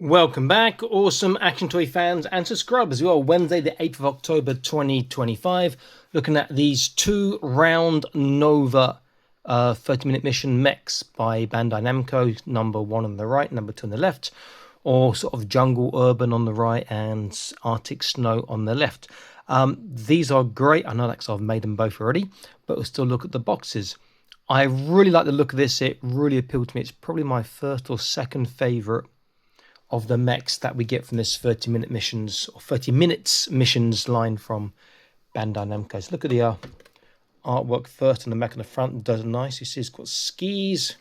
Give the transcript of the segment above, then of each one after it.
Welcome back, awesome action toy fans and subscribers. We are Wednesday, the 8th of October 2025, looking at these two Roundnova 30-minute mission mechs by Bandai Namco, number 1 on the right, number 2 on the left, or sort of jungle urban on the right and Arctic snow on the left. These are great. I know that because I've made them both already, but we'll still look at the boxes. I really like the look of this. It really appealed to me. It's probably my first or second favourite of the mechs that we get from this 30-minute missions or 30 minutes missions line from Bandai Namco. So look at the artwork first, and the mech on the front does nice. You see it's got skis.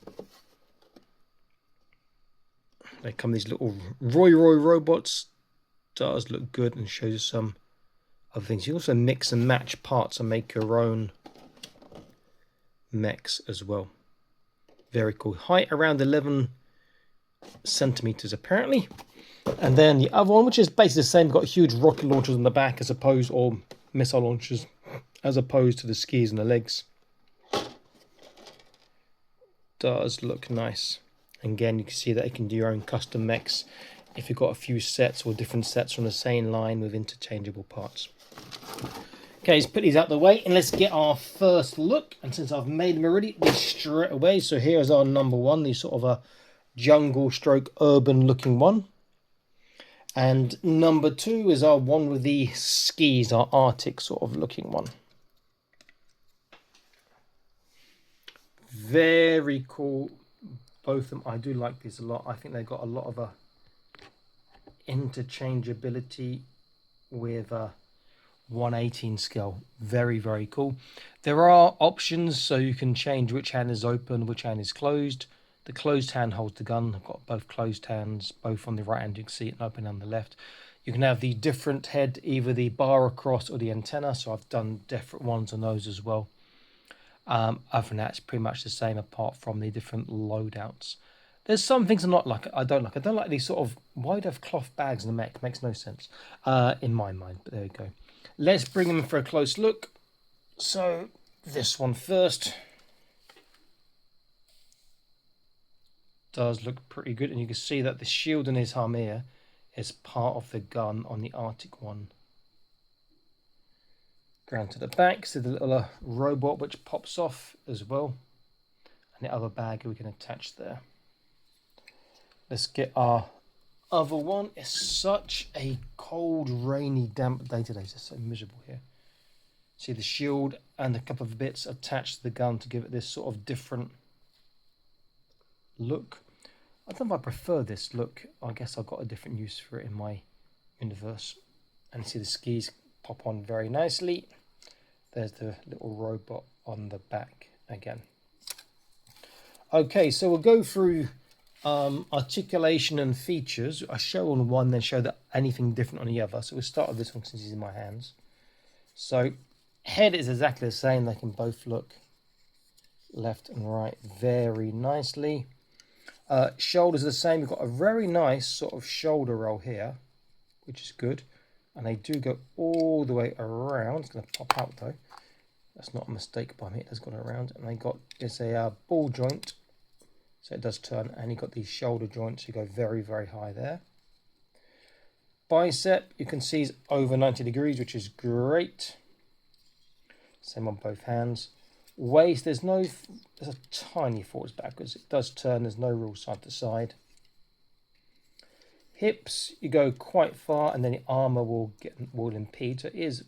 They come these little Roy robots. Does look good and shows you some other things. You also mix and match parts and make your own mechs as well. Very cool. Height around 11 centimeters apparently. And then the other one, which is basically the same, got huge rocket launchers on the back as opposed, or missile launchers, as opposed to the skis and the legs. Does look nice. And again, you can see that you can do your own custom mechs if you've got a few sets or different sets from the same line with interchangeable parts. Okay, let's put these out of the way and let's get our first look. And since I've made them already, we straight away. So here's our number one, the sort of a jungle stroke urban looking one. And number two is our one with the skis, our Arctic sort of looking one. Very cool. Both of them, I do like these a lot. I think they've got a lot of interchangeability with 1/18 scale. Very, very cool. There are options, so you can change which hand is open, which hand is closed. The closed hand holds the gun. I've got both closed hands, both on the right hand. You can see it open on the left. You can have the different head, either the bar across or the antenna. So I've done different ones on those as well. Other than that, it's pretty much the same apart from the different loadouts. There's some things I'm not like. I don't like. I don't like these sort of, why do you have cloth bags in the mech? Makes no sense in my mind. But there we go. Let's bring them for a close look. So this one first. Does look pretty good, and you can see that the shield in his arm here is part of the gun on the Arctic one. Ground to the back, so the little robot which pops off as well, and the other bag we can attach there. Let's get our other one. It's such a cold, rainy, damp day today. It's so miserable here. See the shield and a couple of bits attached to the gun to give it this sort of different look. I don't know if I prefer this look. I guess I've got a different use for it in my universe. And see the skis pop on very nicely. There's the little robot on the back again. Okay, so we'll go through articulation and features. I show on one, then show that anything different on the other. So we'll start with this one since it's in my hands. So head is exactly the same. They can both look left and right very nicely. Shoulders are the same. We've got a very nice sort of shoulder roll here, which is good. And they do go all the way around. It's going to pop out though. That's not a mistake by me. It has gone around. And they got this a ball joint. So it does turn. And you've got these shoulder joints. You go very, very high there. Bicep, you can see is over 90 degrees, which is great. Same on both hands. Waist, there's a tiny forwards backwards. It does turn. There's no real side to side. Hips, you go quite far, and then the armor will impede. So it is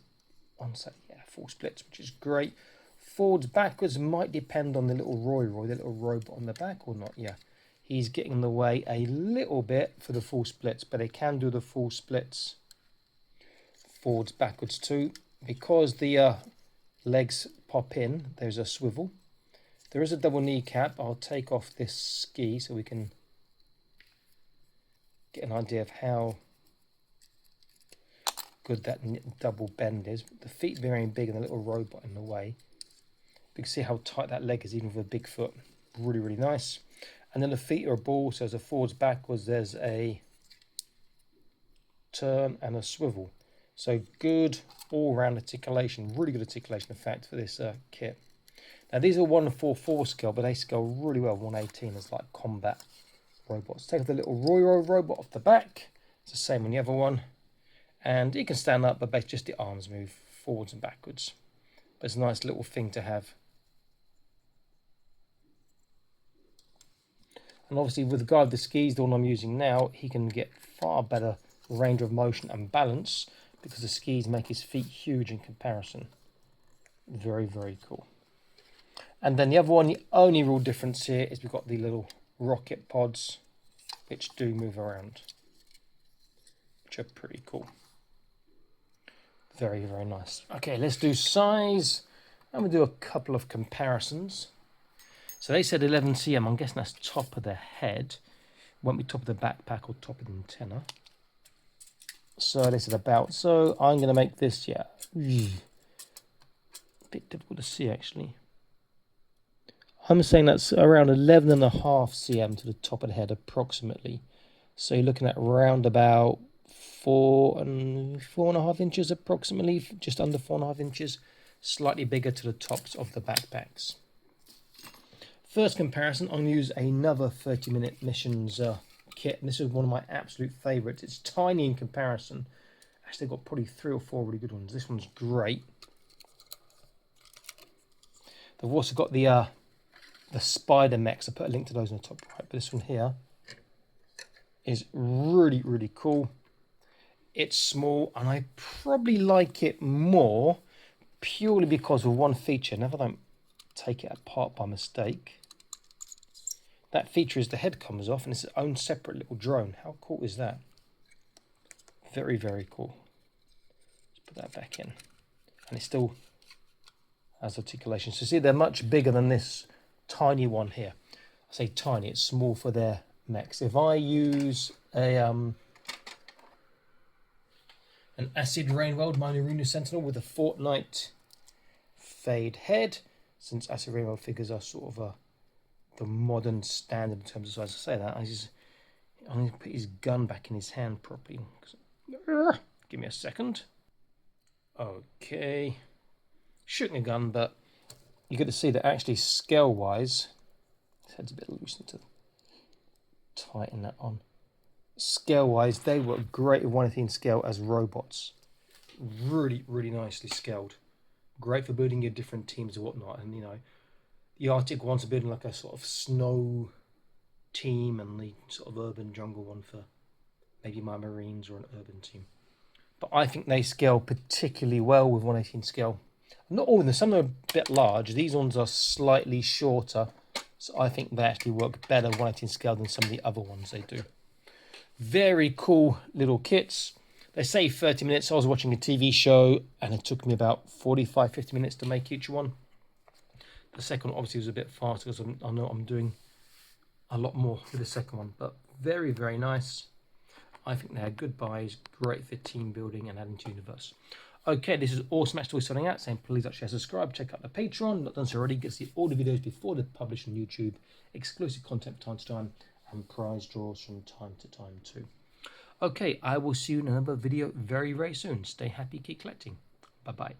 one side, yeah, full splits, which is great. Forwards backwards might depend on the little Roy, the little robot on the back or not. Yeah, he's getting in the way a little bit for the full splits, but they can do the full splits forwards backwards too, because the legs pop in. There's a swivel. There is a double kneecap. I'll take off this ski so we can get an idea of how good that double bend is. The feet very big and the little robot in the way. You can see how tight that leg is even with a big foot. Really, really nice. And then the feet are a ball, so there's a forwards backwards, there's a turn and a swivel. So good all-round articulation, really good articulation in fact for this kit. Now these are 144 scale, but they scale really well. 118 is like combat robots. Take the little Royal robot off the back. It's the same on the other one. And he can stand up, but basically just the arms move forwards and backwards. But it's a nice little thing to have. And obviously with regard to the skis, the one I'm using now, he can get far better range of motion and balance because the skis make his feet huge in comparison. Very, very cool. And then the other one, the only real difference here is we've got the little rocket pods, which do move around, which are pretty cool. Very, very nice. Okay, let's do size, and we'll do a couple of comparisons. So they said 11 cm. I'm guessing that's top of the head. Won't be top of the backpack or top of the antenna. So they said about. So I'm going to make this, yeah, a bit difficult to see actually. I'm saying that's around 11.5 cm to the top of the head approximately. So you're looking at around about 4.5 inches approximately, just under 4.5 inches, slightly bigger to the tops of the backpacks. First comparison, I'm going to use another 30-minute missions kit, and this is one of my absolute favourites. It's tiny in comparison. Actually, I've got probably 3 or 4 really good ones. This one's great. They've also got the spider mechs. I put a link to those in the top right, but this one here is really, really cool. It's small, and I probably like it more purely because of one feature. Now, if I don't take it apart by mistake, that feature is the head comes off and it's its own separate little drone. How cool is that? Very, very cool. Let's put that back in. And it still has articulation. So see, they're much bigger than this tiny one here. I say tiny, it's small for their mechs. If I use an Acid Rain World Minorino Sentinel with a Fortnite fade head, since Acid Rain World figures are sort of the modern standard in terms of size, I say that, I'm going to put his gun back in his hand properly. Give me a second. Okay. Shooting a gun, but you get to see that actually scale-wise, his head's a bit loose, need to tighten that on. Scale-wise, they were great with 1/18 scale as robots. Really, really nicely scaled. Great for building your different teams and whatnot. And, you know, the Arctic ones are building like a sort of snow team, and the sort of urban jungle one for maybe my Marines or an urban team. But I think they scale particularly well with 1/18 scale. Not all of them, some are a bit large. These ones are slightly shorter, so I think they actually work better 1/18 scale than some of the other ones they do. Very cool little kits. They say 30 minutes. I was watching a TV show and it took me about 45-50 minutes to make each one. The second one obviously was a bit faster because I know I'm doing a lot more with the second one. But very, very nice. I think they're good buys, great for team building and adding to the universe. Okay, this is Awesome Match Toys selling out. Saying please like, share, subscribe. Check out the Patreon. Not done so already. Get to see all the videos before they're published on YouTube. Exclusive content from time to time. And prize draws from time to time too. Okay, I will see you in another video very, very soon. Stay happy, keep collecting. Bye-bye.